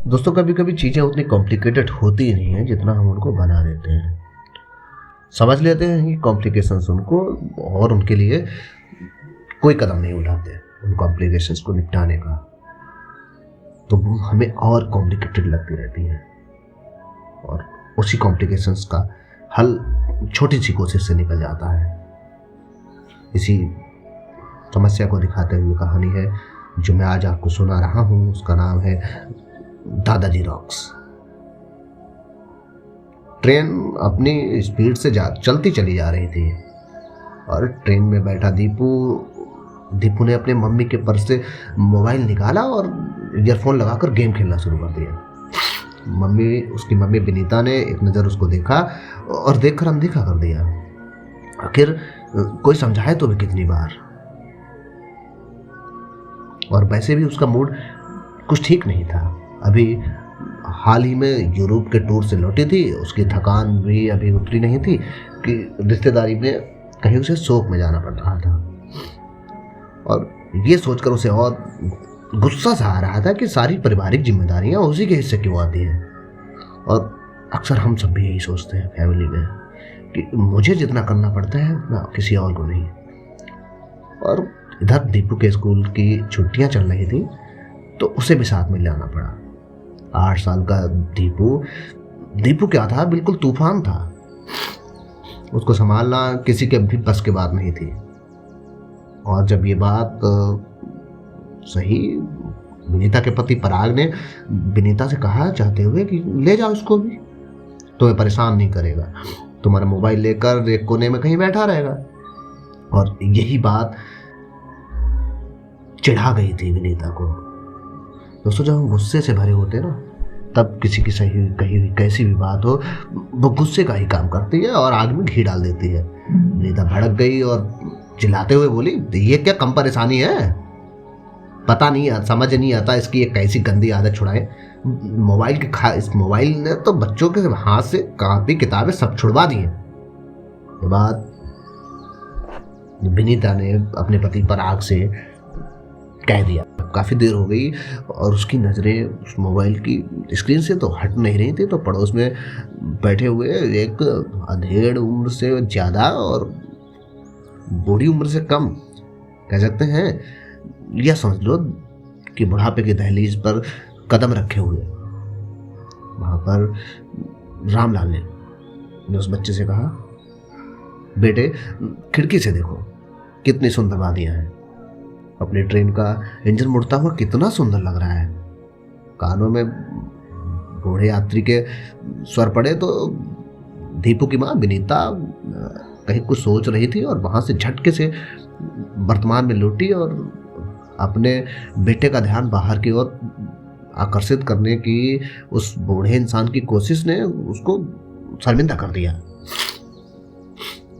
दोस्तों कभी कभी चीज़ें उतनी कॉम्प्लिकेटेड होती ही नहीं हैं जितना हम उनको बना देते हैं। समझ लेते हैं कि कॉम्प्लिकेशंस उनको, और उनके लिए कोई कदम नहीं उठाते उन कॉम्प्लिकेशंस को निपटाने का, तो वो हमें और कॉम्प्लिकेटेड लगती रहती हैं। और उसी कॉम्प्लिकेशंस का हल छोटी सी कोशिश से निकल जाता है। इसी समस्या को दिखाते हुए कहानी है जो मैं आज आपको सुना रहा हूँ। उसका नाम है दादाजी रॉक्स। ट्रेन अपनी स्पीड से चलती चली जा रही थी और ट्रेन में बैठा दीपू ने अपने मम्मी के पर्स से मोबाइल निकाला और ईयरफोन लगाकर गेम खेलना शुरू कर दिया। उसकी मम्मी विनीता ने एक नज़र उसको देखा और देखकर अनदेखा कर दिया। आखिर कोई समझाए तो भी कितनी बार। और वैसे भी उसका मूड कुछ ठीक नहीं था। अभी हाल ही में यूरोप के टूर से लौटी थी, उसकी थकान भी अभी उतरी नहीं थी कि रिश्तेदारी में कहीं उसे शोक में जाना पड़ रहा था। और ये सोचकर उसे और गुस्सा सा आ रहा था कि सारी पारिवारिक जिम्मेदारियां उसी के हिस्से क्यों आती हैं। और अक्सर हम सब भी यही सोचते हैं फैमिली में कि मुझे जितना करना पड़ता है उतना किसी और को नहीं। और इधर दीपू के स्कूल की छुट्टियां चल रही थी तो उसे भी साथ में लाना पड़ा। 8 साल का दीपू क्या था, बिल्कुल तूफान था। उसको संभालना किसी के भी बस की बात नहीं थी। और जब ये बात सही विनीता के पति पराग ने विनीता से कहा, चाहते हुए कि ले जाओ इसको भी, तुम्हें परेशान नहीं करेगा, तुम्हारा मोबाइल लेकर एक कोने में कहीं बैठा रहेगा। और यही बात चिढ़ा गई थी विनीता को। दोस्तों जब हम गुस्से से भरे होते हैं ना, तब किसी की सही कही हुई कैसी भी बात हो, वो गुस्से का ही काम करती है और आग में घी डाल देती है। विनीता भड़क गई और चिल्लाते हुए बोली, ये क्या कम परेशानी है, पता नहीं समझ नहीं आता इसकी एक कैसी गंदी आदत छुड़ाए। इस मोबाइल ने तो बच्चों के हाथ से कापी किताबें सब छुड़वा दी हैं। ये बात विनीता ने अपने पति पराग से कह दिया। काफ़ी देर हो गई और उसकी नज़रें उस मोबाइल की स्क्रीन से तो हट नहीं रही थी। तो पड़ोस में बैठे हुए एक अधेड़ उम्र से ज़्यादा और बूढ़ी उम्र से कम कह सकते हैं, यह समझ लो कि बुढ़ापे की दहलीज पर कदम रखे हुए वहाँ पर रामलाल ने उस बच्चे से कहा, बेटे खिड़की से देखो कितनी सुंदर वादियाँ हैं, अपनी ट्रेन का इंजन मुड़ता हुआ कितना सुंदर लग रहा है। कानों में बूढ़े यात्री के स्वर पड़े तो दीपू की माँ विनीता कहीं कुछ सोच रही थी और वहां से झटके से वर्तमान में लौटी और अपने बेटे का ध्यान बाहर की ओर आकर्षित करने की उस बूढ़े इंसान की कोशिश ने उसको शर्मिंदा कर दिया।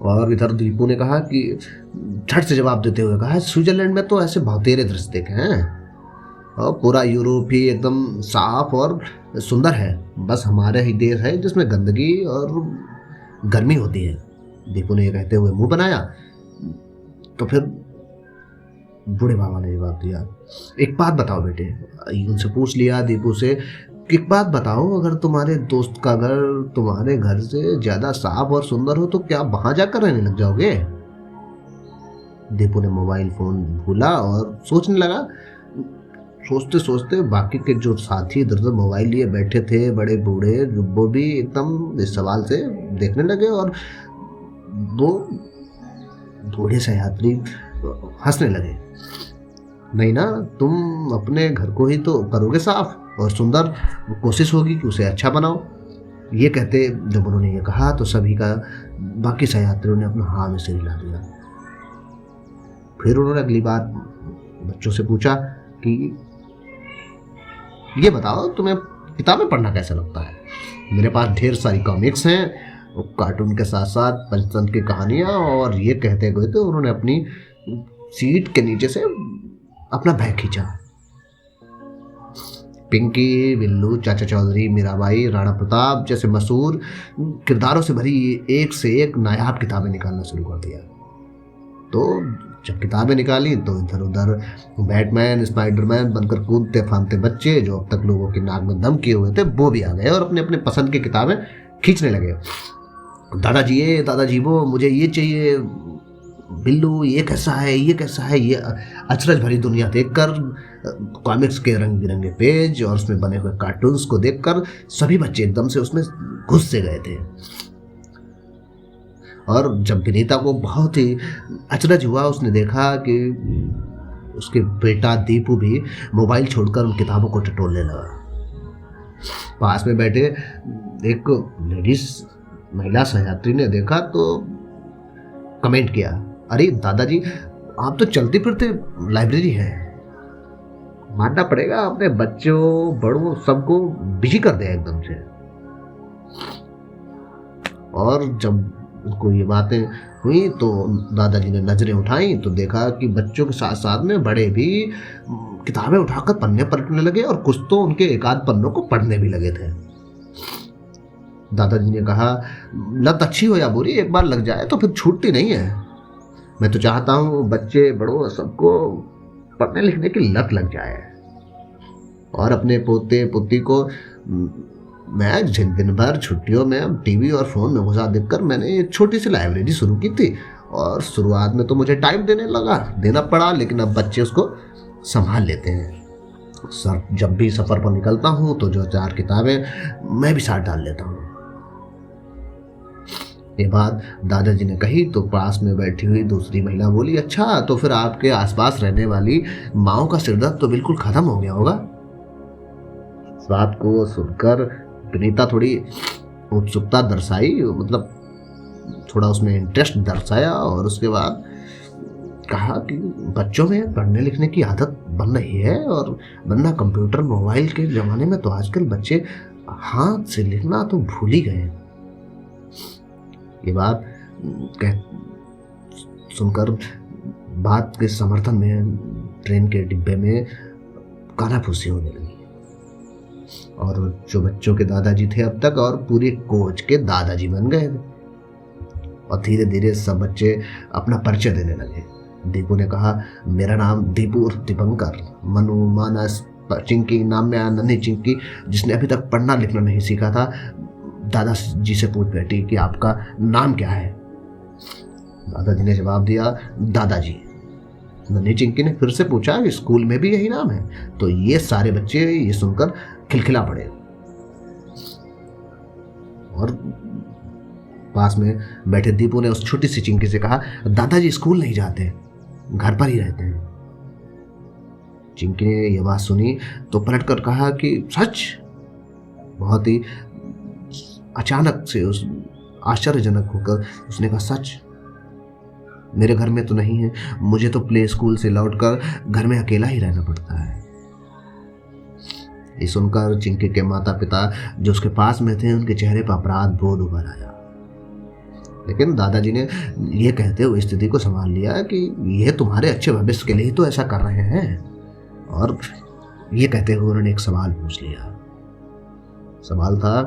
और इधर दीपू ने कहा कि झट से जवाब देते हुए कहा, स्विट्जरलैंड में तो ऐसे बहुतेरे दृश्य देखे हैं और पूरा यूरोप ही एकदम साफ और सुंदर है, बस हमारे ही देश है जिसमें गंदगी और गर्मी होती है। दीपू ने ये कहते हुए मुंह बनाया तो फिर बूढ़े बाबा ने जवाब दिया, एक बात बताओ बेटे, उनसे पूछ लिया दीपू से, एक बात बताओ, अगर तुम्हारे दोस्त का घर तुम्हारे घर से ज्यादा साफ और सुंदर हो तो क्या वहां जाकर रहने लग जाओगे? दीपू ने मोबाइल फोन भूला और सोचने लगा। सोचते सोचते बाकी के जो साथी इधर उधर मोबाइल लिए बैठे थे, बड़े बूढ़े, वो भी एकदम इस सवाल से देखने लगे और दो बूढ़े से यात्री हंसने लगे। नहीं ना, तुम अपने घर को ही तो करोगे साफ और सुंदर, कोशिश होगी कि उसे अच्छा बनाओ। ये कहते जब उन्होंने ये कहा तो सभी का बाकी सहयात्रियों ने अपना हाँ में सिर हिला दिया। फिर उन्होंने अगली बार बच्चों से पूछा कि ये बताओ तुम्हें किताबें पढ़ना कैसा लगता है? मेरे पास ढेर सारी कॉमिक्स हैं, कार्टून के साथ साथ पंचतंत्र की कहानियां। और ये कहते गए तो उन्होंने अपनी सीट के नीचे से अपना बैग खींचा। पिंकी, बिल्लू, चाचा चौधरी, मीराबाई, राणा प्रताप जैसे मशहूर किरदारों से भरी एक से एक नायाब किताबें निकालना शुरू कर दिया। तो जब किताबें निकाली तो इधर उधर बैटमैन स्पाइडरमैन बनकर कूदते फांदते बच्चे जो अब तक लोगों की नाक में दम किए हुए थे वो भी आ गए और अपने अपने पसंद की किताबें खींचने लगे। दादाजी वो मुझे ये चाहिए, बिल्लू ये कैसा है, ये कैसा है। ये अचरज भरी दुनिया देखकर, कॉमिक्स के रंग बिरंगे पेज और उसमें बने हुए कार्टून्स को देखकर सभी बच्चे एकदम से उसमें घुस से गए थे। और जब विनीता को बहुत ही अचरज हुआ, उसने देखा कि उसके बेटा दीपू भी मोबाइल छोड़कर उन किताबों को टटोलने लगा। पास में बैठे एक लेडीज महिला सहयात्री ने देखा तो कमेंट किया, अरे दादाजी आप तो चलते फिरते लाइब्रेरी हैं, मानना पड़ेगा अपने बच्चों बड़ों सबको बिजी कर दिया एकदम से। और जब उनको ये बातें हुई तो दादाजी ने नजरें उठाई तो देखा कि बच्चों के साथ साथ में बड़े भी किताबें उठाकर पन्ने पलटने लगे और कुछ तो उनके एक आध पन्नों को पढ़ने भी लगे थे। दादाजी ने कहा, लत अच्छी हो या बुरी, एक बार लग जाए तो फिर छूटती नहीं है। मैं तो चाहता हूँ बच्चे बड़ों सबको पढ़ने लिखने की लत लग जाए। और अपने पोते पोती को मैं दिन भर छुट्टियों में टीवी और फोन में घुसा देखकर मैंने एक छोटी सी लाइब्रेरी शुरू की थी और शुरुआत में तो मुझे टाइम देना पड़ा, लेकिन अब बच्चे उसको संभाल लेते हैं। जब भी सफर पर निकलता हूँ तो जो 4 किताबें मैं भी साथ डाल लेता हूँ। ये बात दादाजी ने कही तो पास में बैठी हुई दूसरी महिला बोली, अच्छा तो फिर आपके आसपास रहने वाली माओ का सिरदर्द तो बिल्कुल खत्म हो गया होगा। इस बात को सुनकर विनीता थोड़ी उत्सुकता दर्शाई, मतलब थोड़ा उसमें इंटरेस्ट दर्शाया और उसके बाद कहा कि बच्चों में पढ़ने लिखने की आदत बन रही है और वरना कंप्यूटर मोबाइल के ज़माने में तो आजकल बच्चे हाथ से लिखना तो भूल ही गए। ये बात सुनकर बात के समर्थन में ट्रेन के डिब्बे में कानाफूसी होने लगी और जो बच्चों के दादाजी थे अब तक और पूरे कोच के दादाजी बन गए थे। और धीरे धीरे सब बच्चे अपना परिचय देने लगे। दीपू ने कहा, मेरा नाम दीपू दीपंकर, मनु मानस चिंकी नाम में आया नन्ही चिंकी जिसने अभी तक पढ़ना लिखना नहीं सीखा था, दादाजी से पूछ बैठी कि आपका नाम क्या है। दादाजी ने जवाब दिया, दादाजी। नन्ही चिंकी ने फिर से पूछा कि स्कूल में भी यही नाम है। तो ये सारे बच्चे ये सुनकर खिलखिला पड़े और पास में बैठे दीपू ने उस छोटी सी चिंकी से कहा, दादाजी स्कूल नहीं जाते, घर पर ही रहते हैं। चिंकी ने यह बात सुनी तो पलट कर कहा कि सच। बहुत ही अचानक से उस आश्चर्यजनक होकर उसने कहा, सच मेरे घर में तो नहीं है, मुझे तो प्ले स्कूल से लौटकर घर में अकेला ही रहना पड़ता है। ये सुनकर चिंकी के माता पिता जो उसके पास में थे उनके चेहरे पर अपराध बोध उभर आया, लेकिन दादाजी ने यह कहते हुए स्थिति को संभाल लिया कि यह तुम्हारे अच्छे भविष्य के लिए ही तो ऐसा कर रहे हैं। और ये कहते हुए उन्होंने एक सवाल पूछ लिया। सवाल था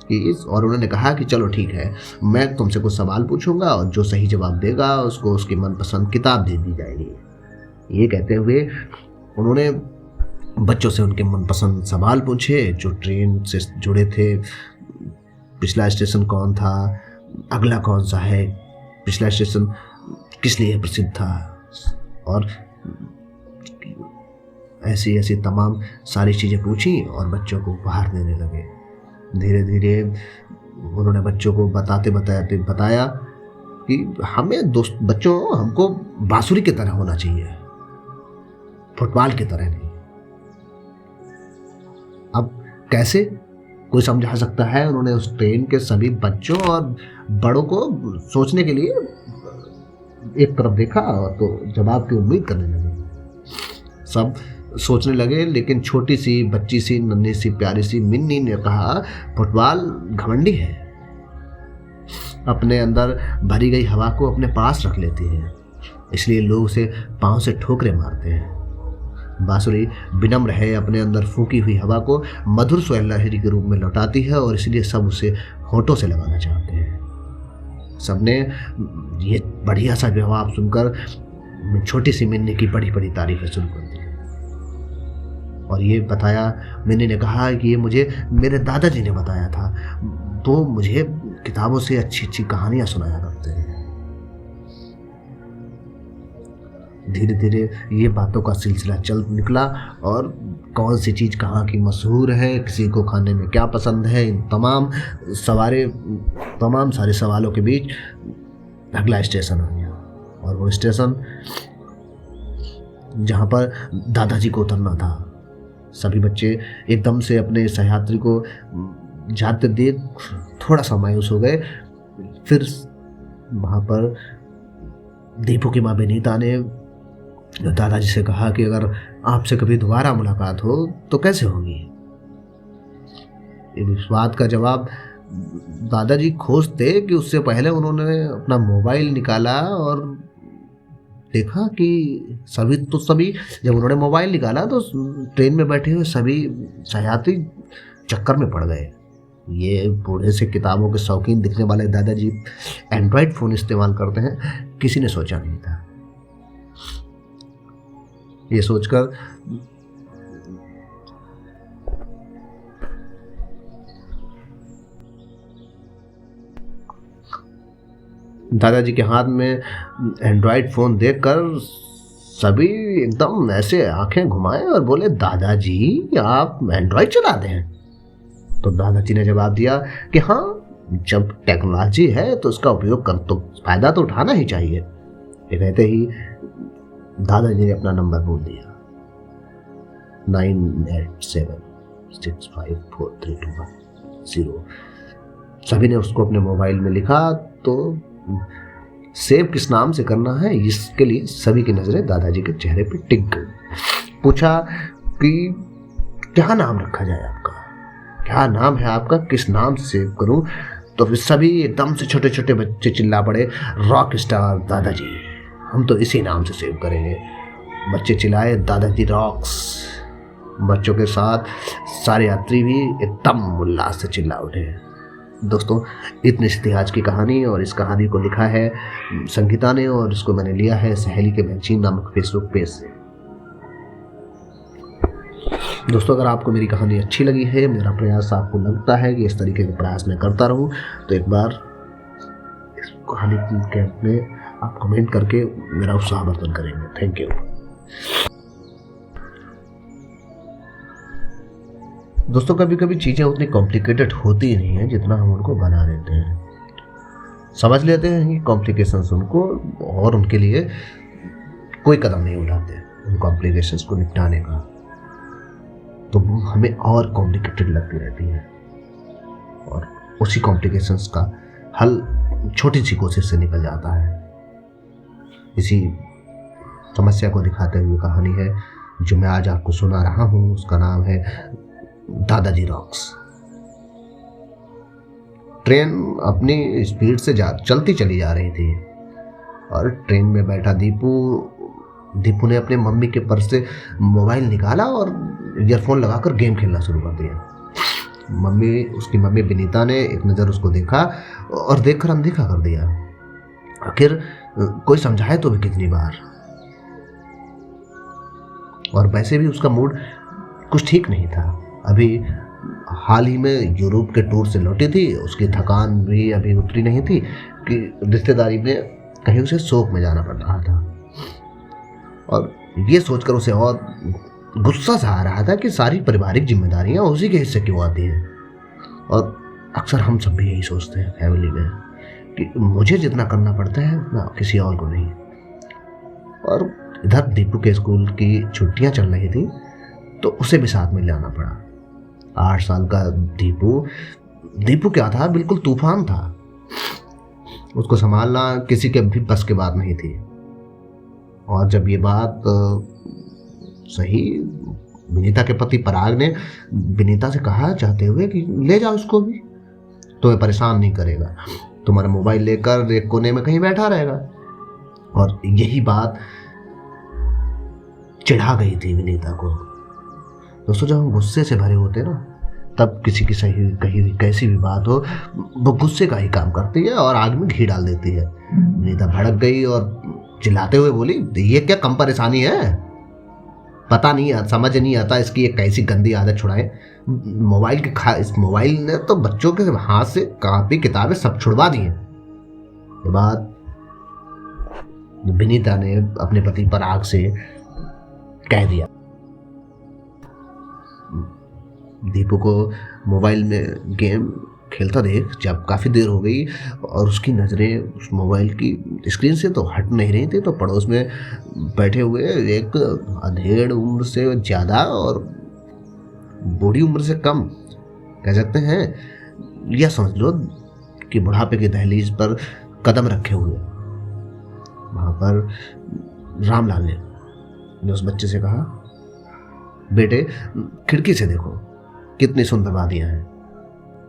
कि और उन्होंने कहा कि चलो ठीक है, मैं तुमसे कुछ सवाल पूछूंगा और जो सही जवाब देगा उसको उसकी मनपसंद किताब दे दी जाएगी। ये कहते हुए उन्होंने बच्चों से उनके मनपसंद सवाल पूछे जो ट्रेन से जुड़े थे। पिछला स्टेशन कौन था, अगला कौन सा है, पिछला स्टेशन किस लिए प्रसिद्ध था, और ऐसी ऐसी तमाम सारी चीज़ें पूछी और बच्चों को उपहार देने लगे। धीरे धीरे उन्होंने बच्चों को बताया कि हमें बच्चों हमको बांसुरी की तरह होना चाहिए, फुटबॉल की तरह नहीं। अब कैसे कोई समझा सकता है? उन्होंने उस ट्रेन के सभी बच्चों और बड़ों को सोचने के लिए एक तरफ देखा तो जवाब की उम्मीद करने लगे। सब सोचने लगे, लेकिन छोटी सी बच्ची सी नन्ही सी प्यारी सी मिन्नी ने कहा, फुटबॉल घमंडी है, अपने अंदर भरी गई हवा को अपने पास रख लेती है, इसलिए लोग उसे पांव से ठोकरे मारते हैं। बांसुरी विनम्र है, अपने अंदर फूकी हुई हवा को मधुर स्वर लहरी के रूप में लौटाती है और इसलिए सब उसे होठों से लगाना चाहते हैं। सबने ये बढ़िया सा जवाब सुनकर छोटी सी मिन्नी की बड़ी बड़ी तारीफें शुरू कर दी। और ये बताया, मिन्नी ने कहा कि ये मुझे मेरे दादाजी ने बताया था, तो मुझे किताबों से अच्छी अच्छी कहानियां सुनाया करते हैं। धीरे धीरे ये बातों का सिलसिला चल निकला और कौन सी चीज़ कहाँ की मशहूर है, किसी को खाने में क्या पसंद है, इन तमाम सारे सवालों के बीच अगला स्टेशन आ गया। और वो स्टेशन जहाँ पर दादाजी को उतरना था। सभी बच्चे एकदम से अपने सहयात्री को जाते देख थोड़ा सा मायूस हो गए। फिर वहाँ पर दीपू की माँ विनीता ने दादाजी से कहा कि अगर आपसे कभी दोबारा मुलाकात हो तो कैसे होगी। इस बात का जवाब दादाजी खोजते कि उससे पहले उन्होंने अपना मोबाइल निकाला और देखा कि सभी जब उन्होंने मोबाइल निकाला तो ट्रेन में बैठे हुए सभी सहयात्री चक्कर में पड़ गए। ये बूढ़े से किताबों के शौकीन दिखने वाले दादाजी एंड्रॉयड फ़ोन इस्तेमाल करते हैं, किसी ने सोचा नहीं था। ये सोचकर दादाजी के हाथ में एंड्रॉयड फ़ोन देखकर सभी एकदम ऐसे आंखें घुमाए और बोले, दादाजी आप एंड्रॉयड चलाते हैं? तो दादाजी ने जवाब दिया कि हाँ, जब टेक्नोलॉजी है तो उसका उपयोग कर, तो फ़ायदा तो उठाना ही चाहिए। ये कहते ही दादाजी ने अपना नंबर बोल दिया, 9876543210। सभी ने उसको अपने मोबाइल में लिखा। तो सेव किस नाम से करना है, इसके लिए सभी की नज़रें दादाजी के चेहरे पर टिक गई। पूछा कि क्या नाम रखा जाए आपका, क्या नाम है आपका, किस नाम से सेव करूं? तो फिर सभी एकदम से छोटे छोटे बच्चे चिल्ला पड़े, रॉक स्टार दादाजी, हम तो इसी नाम से सेव करेंगे। बच्चे चिल्लाए, दादाजी रॉक्स। बच्चों के साथ सारे यात्री भी एकदम उल्लास से चिल्ला उठे। दोस्तों, इतनी सी आज की कहानी, और इस कहानी को लिखा है संगीता ने, और इसको मैंने लिया है सहेली के मैगजीन नामक फेसबुक पेज से। दोस्तों, अगर आपको मेरी कहानी अच्छी लगी है, मेरा प्रयास आपको लगता है कि इस तरीके के प्रयास मैं करता रहूं, तो एक बार इस कहानी के में आप कमेंट करके मेरा उत्साहवर्धन करेंगे। Thank you. दोस्तों, कभी कभी चीज़ें उतनी कॉम्प्लिकेटेड होती नहीं हैं जितना हम उनको बना देते हैं। समझ लेते हैं कि कॉम्प्लिकेशंस उनको, और उनके लिए कोई कदम नहीं उठाते उन कॉम्प्लिकेशंस को निपटाने का, तो हमें और कॉम्प्लिकेटेड लगती रहती है। और उसी कॉम्प्लिकेशंस का हल छोटी सी कोशिश से निकल जाता है। इसी समस्या को दिखाते हुए कहानी है जो मैं आज आपको सुना रहा हूँ। उसका नाम है दादाजी रॉक्स। ट्रेन अपनी स्पीड से चलती चली जा रही थी, और ट्रेन में बैठा दीपू ने अपने मम्मी के पर्स से मोबाइल निकाला और ईयरफोन लगाकर गेम खेलना शुरू कर दिया। उसकी मम्मी विनीता ने एक नज़र उसको देखा और देखकर अनदेखा कर दिया। आखिर कोई समझाए तो भी कितनी बार। और वैसे भी उसका मूड कुछ ठीक नहीं था। अभी हाल ही में यूरोप के टूर से लौटी थी, उसकी थकान भी अभी उतरी नहीं थी कि रिश्तेदारी में कहीं उसे शोक में जाना पड़ रहा था। और ये सोचकर उसे और गुस्सा सा आ रहा था कि सारी पारिवारिक जिम्मेदारियां उसी के हिस्से क्यों आती हैं। और अक्सर हम सब भी यही सोचते हैं फैमिली में कि मुझे जितना करना पड़ता है उतना किसी और को नहीं। और इधर दीपू के स्कूल की छुट्टियां चल रही थी, तो उसे भी साथ में लाना पड़ा। 8 साल का दीपू क्या था, बिल्कुल तूफान था। उसको संभालना किसी के भी बस की बात नहीं थी। और जब ये बात सही, विनीता के पति पराग ने विनीता से कहा चाहते हुए कि ले जाओ उसको भी, तुम्हें परेशान नहीं करेगा, तुम्हारा मोबाइल लेकर एक कोने में कहीं बैठा रहेगा। और यही बात चिढ़ा गई थी विनीता को। दोस्तों, जब हम गुस्से से भरे होते ना, तब किसी की सही कहीं कैसी भी बात हो वो गुस्से का ही काम करती है और आग में घी डाल देती है। विनीता भड़क गई और चिल्लाते हुए बोली, ये क्या कम परेशानी है, पता नहीं समझ नहीं आता इसकी एक कैसी गंदी आदत छुड़ाए। इस मोबाइल ने तो बच्चों के हाथ से कापी किताबें सब छुड़वा दी हैं। ये बात विनीता ने अपने पति पर आग से कह दिया। दीपू को मोबाइल में गेम खेलता देख जब काफ़ी देर हो गई और उसकी नज़रें उस मोबाइल की स्क्रीन से तो हट नहीं रही थी, तो पड़ोस में बैठे हुए एक अधेड़ उम्र से ज़्यादा और बूढ़ी उम्र से कम कह सकते हैं, यह समझ लो कि बुढ़ापे की दहलीज पर कदम रखे हुए वहाँ पर रामलाल ने उस बच्चे से कहा, बेटे खिड़की से देखो कितनी सुंदर वादियाँ हैं,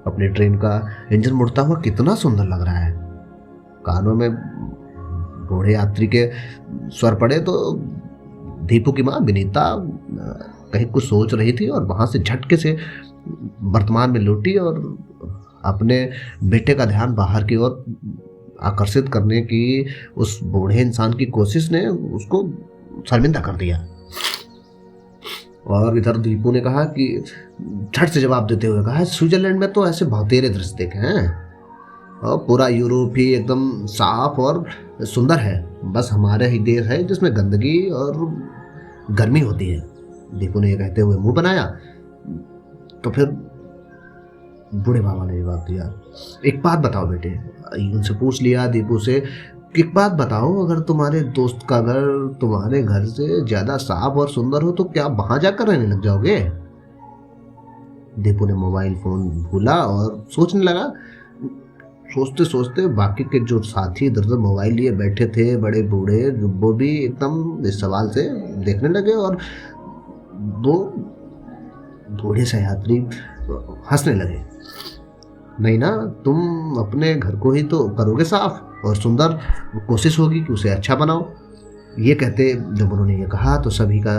अपनी ट्रेन का इंजन मुड़ता हुआ कितना सुंदर लग रहा है। कानों में बूढ़े यात्री के स्वर पड़े तो दीपू की माँ विनीता कहीं कुछ सोच रही थी और वहां से झटके से वर्तमान में लौटी और अपने बेटे का ध्यान बाहर की ओर आकर्षित करने की उस बूढ़े इंसान की कोशिश ने उसको शर्मिंदा कर दिया। और इधर दीपू ने कहा कि झट से जवाब देते हुए कहा, स्विट्जरलैंड में तो ऐसे बहुतेरे दृश्य देखे हैं और पूरा यूरोप ही एकदम साफ और सुंदर है, बस हमारा ही देश है जिसमें गंदगी और गर्मी होती है। दीपू ने ये कहते हुए मुंह बनाया तो फिर बूढ़े बाबा ने जवाब दिया, एक बात बताओ बेटे, उनसे पूछ लिया दीपू से, एक बात बताओ, अगर तुम्हारे दोस्त का घर तुम्हारे घर से ज्यादा साफ और सुंदर हो तो क्या वहां जाकर रहने लग जाओगे? दीपू ने मोबाइल फोन भूला और सोचने लगा। सोचते सोचते बाकी के जो साथी इधर उधर मोबाइल लिए बैठे थे, बड़े बूढ़े, वो भी एकदम इस सवाल से देखने लगे और वो बूढ़े सहयात्री हंसने लगे। नहीं ना, तुम अपने घर को ही तो करोगे साफ और सुंदर, कोशिश होगी कि उसे अच्छा बनाओ। ये कहते जब उन्होंने ये कहा तो सभी का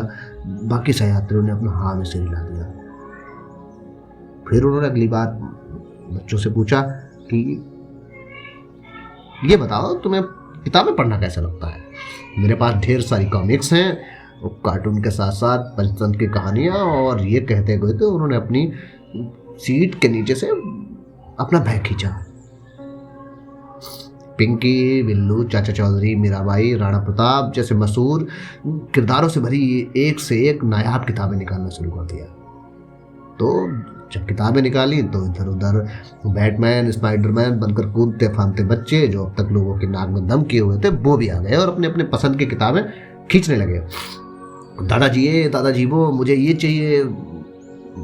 बाकी सहयात्रियों ने अपना हाँ में सिर हिला दिया। फिर उन्होंने अगली बात बच्चों से पूछा कि ये बताओ तुम्हें किताबें पढ़ना कैसा लगता है? मेरे पास ढेर सारी कॉमिक्स हैं, कार्टून के साथ साथ पंचतंत्र की कहानियाँ। और ये कहते गए तो उन्होंने अपनी सीट के नीचे से अपना बैग खींचा। पिंकी, बिल्लू, चाचा चौधरी, मीराबाई, राणा प्रताप जैसे मशहूर किरदारों से भरी एक से एक नायाब किताबें निकालना शुरू कर दिया। तो जब किताबें निकाली तो इधर उधर बैटमैन, स्पाइडरमैन बनकर कूदते फांदते बच्चे जो अब तक लोगों के नाक में दम किए हुए थे वो भी आ गए और अपने अपने पसंद की किताबें खींचने लगे। दादाजी वो मुझे ये चाहिए,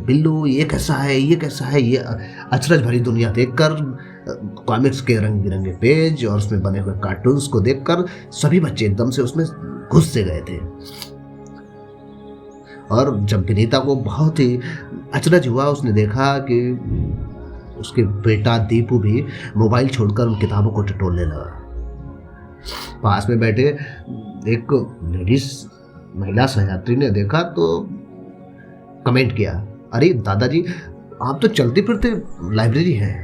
बिल्लू ये कैसा है, ये कैसा है। ये अचरज भरी दुनिया देखकर, कॉमिक्स के रंग बिरंगे पेज और उसमें बने हुए कार्टून्स को देखकर सभी बच्चे एकदम से उसमें घुस से गए थे। और जब विनीता को बहुत ही अचरज हुआ, उसने देखा कि उसके बेटा दीपू भी मोबाइल छोड़कर उन किताबों को टटोलने लगा। पास में बैठे एक लेडीज महिला सहयात्री ने देखा तो कमेंट किया, अरे दादाजी आप तो चलती फिरती लाइब्रेरी है।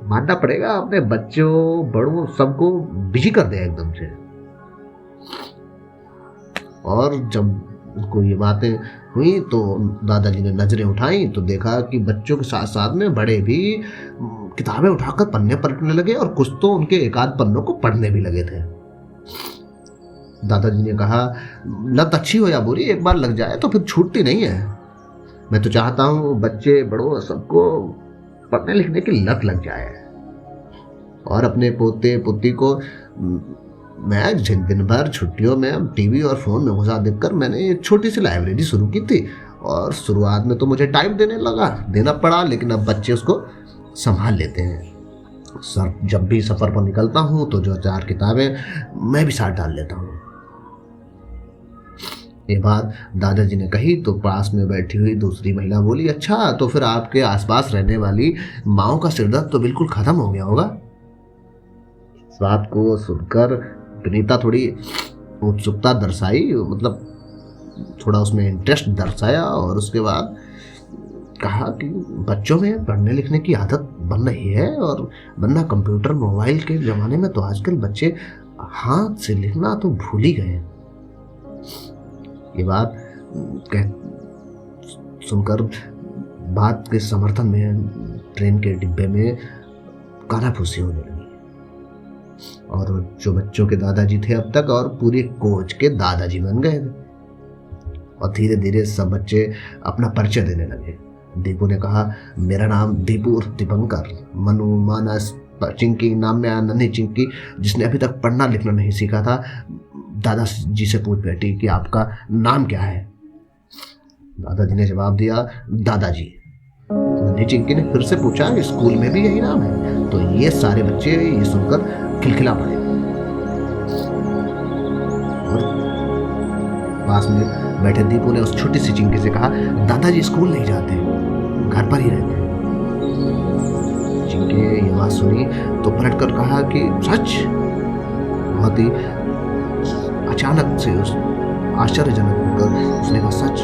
मानना पड़ेगा अपने बच्चों बड़ों सबको बिजी कर दिया एकदम से। और जब उनको ये बातें हुई तो दादाजी ने नजरें उठाई तो देखा कि बच्चों के साथ साथ में बड़े भी किताबें उठाकर पन्ने पलटने लगे और कुछ तो उनके एक आध पन्नों को पढ़ने भी लगे थे। दादाजी ने कहा, लत अच्छी हो या बुरी, एक बार लग जाए तो फिर छूटती नहीं है। मैं तो चाहता हूँ बच्चे बड़ों सबको पढ़ने लिखने की लत लग जाए। और अपने पोते पोती को मैं दिन भर छुट्टियों में टीवी और फोन में घुसा देखकर मैंने एक छोटी सी लाइब्रेरी शुरू की थी। और शुरुआत में तो मुझे टाइम देना पड़ा, लेकिन अब बच्चे उसको संभाल लेते हैं। जब भी सफ़र पर निकलता हूँ तो जो 4 किताबें मैं भी साथ डाल लेता हूँ। ये बात दादाजी ने कही तो पास में बैठी हुई दूसरी महिला बोली, अच्छा तो फिर आपके आसपास रहने वाली माओ का सिरदर्द तो बिल्कुल खत्म हो गया होगा। इस बात को सुनकर विनीता थोड़ी उत्सुकता दर्शाई, मतलब थोड़ा उसमें इंटरेस्ट दर्शाया और उसके बाद कहा कि बच्चों में पढ़ने लिखने की आदत बन रही है, और वरना कंप्यूटर मोबाइल के ज़माने में तो आजकल बच्चे हाथ से लिखना तो भूल ही गए। ये बात सुनकर बात के समर्थन में ट्रेन के डिब्बे में कानाफूसी होने लगी, और जो बच्चों के दादाजी थे अब तक, और पूरे कोच के दादाजी बन गए थे। और धीरे धीरे सब बच्चे अपना परिचय देने लगे। दीपू ने कहा, मेरा नाम दीपू दीपंकर, मनु, मानस, चिंकी नाम में आया नन्ही चिंकी, जिसने अभी तक पढ़ना लिखना नहीं सीखा था, दादाजी से पूछ बैठी कि आपका नाम क्या है। दादाजी ने जवाब दिया, दादाजी। नन्ही चिंकी ने फिर से पूछा, स्कूल में भी यही नाम है? तो ये सारे बच्चे ये सुनकर खिलखिला पड़े। और पास में बैठे दीपू ने उस छोटी सी चिंकी से कहा, दादाजी स्कूल नहीं जाते, घर पर ही रहते हैं। चिंकी ये बात सुनी तो पलट कर कहा कि सच? बहुत ही अचानक से उस आश्चर्यजनक होकर उसने कहा, सच?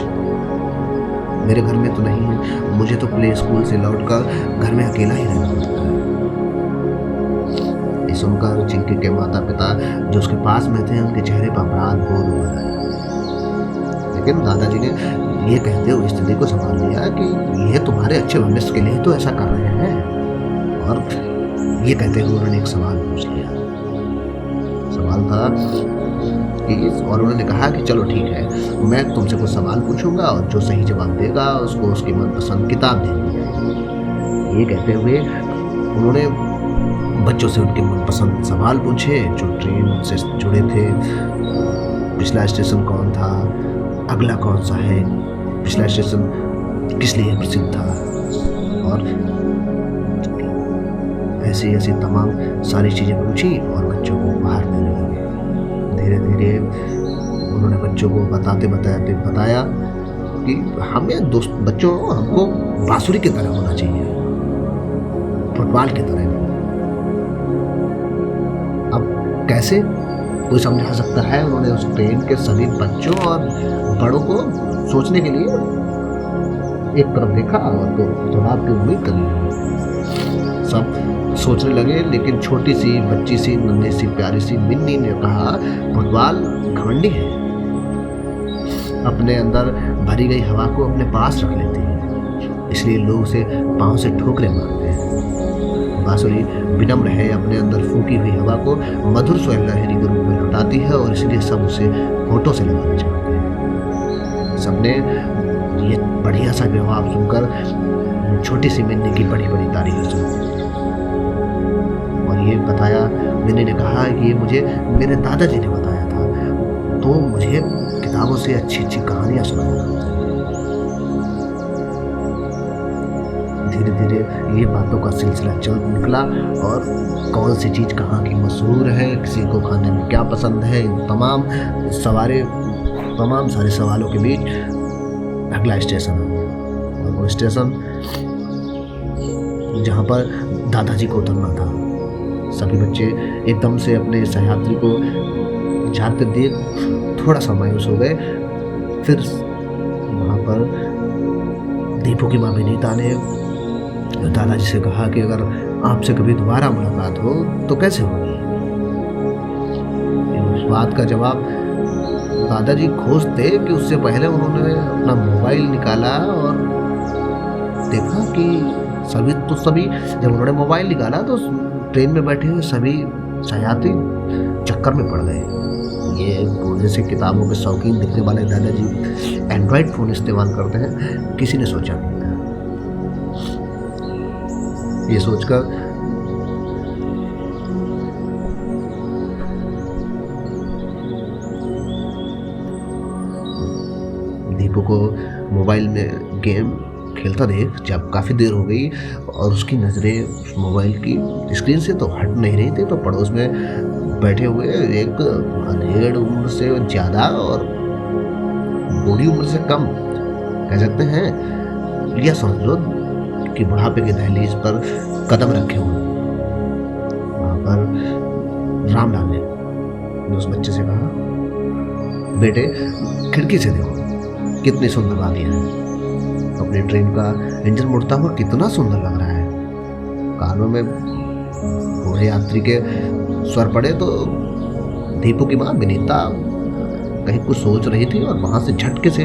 मेरे घर में तो नहीं है, मुझे तो प्ले स्कूल से लौटकर घर में अकेला ही रहना पड़ता है। ये सुनकर चिंकी के माता पिता जो उसके पास में थे, उनके चेहरे पर अपराध बोध हो गया। लेकिन दादाजी ने ये कहते हुए स्थिति को संभाल लिया कि ये तुम्हारे अच्छे भविष्य के लिए तो ऐसा कर रहे हैं। और ये कहते हुए उन्होंने एक सवाल पूछ लिया। सवाल था कि, और उन्होंने कहा कि चलो ठीक है, मैं तुमसे कुछ सवाल पूछूंगा और जो सही जवाब देगा उसको उसकी मनपसंद किताब देनी है। ये कहते हुए उन्होंने बच्चों से उनके मनपसंद सवाल पूछे जो ट्रेन से जुड़े थे। पिछला स्टेशन कौन था, अगला कौन सा है, पिछला स्टेशन किस लिए प्रसिद्ध था, और ऐसी ऐसी तमाम सारी चीज़ें पूछी और बच्चों को बाहर देने लगे। धीरे धीरे उन्होंने बच्चों को बताया कि हमें दोस्त बच्चों, हमको बांसुरी की तरह होना चाहिए, फुटबॉल की तरह नहीं। अब कैसे कोई समझा सकता है? उन्होंने उस ट्रेन के सभी बच्चों और बड़ों को सोचने के लिए एक तरफ देखा और तो जवाब की उम्मीद करनी। सब सोचने लगे, लेकिन छोटी सी बच्ची सी नन्ही सी प्यारी सी मिन्नी ने कहा, फुटबॉल घमंडी है, अपने अंदर भरी गई हवा को अपने पास रख लेती है, इसलिए लोग उसे पांव से ठोकरे मारते हैं। बांसुरी विनम्र है, अपने अंदर फूकी हुई हवा को मधुर स्वर लहरी के रूप में लौटाती है, और इसलिए सब उसे होठों से लगाना चाहते हैं। सबने ये बढ़िया सा जवाब सुनकर छोटी सी मिन्नी की बड़ी बड़ी तारीफ सुनी, और ये बताया, मिन्नी ने कहा कि ये मुझे मेरे दादाजी ने बताया था, तो मुझे किताबों से अच्छी अच्छी कहानियां सुनाया। धीरे धीरे ये बातों का सिलसिला चल निकला, और कौन सी चीज़ कहाँ की मशहूर है, किसी को खाने में क्या पसंद है, इन तमाम सारे सवालों के बीच अगला स्टेशन आ गया। और वो स्टेशन जहाँ पर दादाजी को उतरना था। सभी बच्चे एकदम से अपने सहयात्री को जाते देख थोड़ा सा मायूस हो गए। फिर वहाँ पर दीपू की माँ विनीता ने दादाजी से कहा कि अगर आपसे कभी दोबारा मुलाकात हो तो कैसे होगी। उस बात का जवाब दादाजी खोजते कि उससे पहले उन्होंने अपना मोबाइल निकाला और देखा कि सभी जब उन्होंने मोबाइल निकाला तो ट्रेन में बैठे हुए सभी सहयात्री चक्कर में पड़ गए। ये बूढ़े से किताबों के शौकीन दिखने वाले दादाजी एंड्रॉयड फ़ोन इस्तेमाल करते हैं, किसी ने सोचा नहीं था। ये सोचकर दीपू को मोबाइल में गेम खेलता देख जब काफ़ी देर हो गई और उसकी नज़रें उस मोबाइल की स्क्रीन से तो हट नहीं रही थी, तो पड़ोस में बैठे हुए एक अधेड़ उम्र से ज़्यादा और बूढ़ी उम्र से कम कह सकते हैं, या समझ लो कि बुढ़ापे के दहलीज पर कदम रखे हुए। वहाँ पर रामलाल ने उस बच्चे से कहा, बेटे खिड़की से देखो कितनी सुंदर वादियाँ हैं। तो अपनी ट्रेन का इंजन मुड़ता हुआ कितना सुंदर लग रहा है। कानों में बूढ़े यात्री के स्वर पड़े तो दीपू की माँ विनीता कहीं कुछ सोच रही थी और वहां से झटके से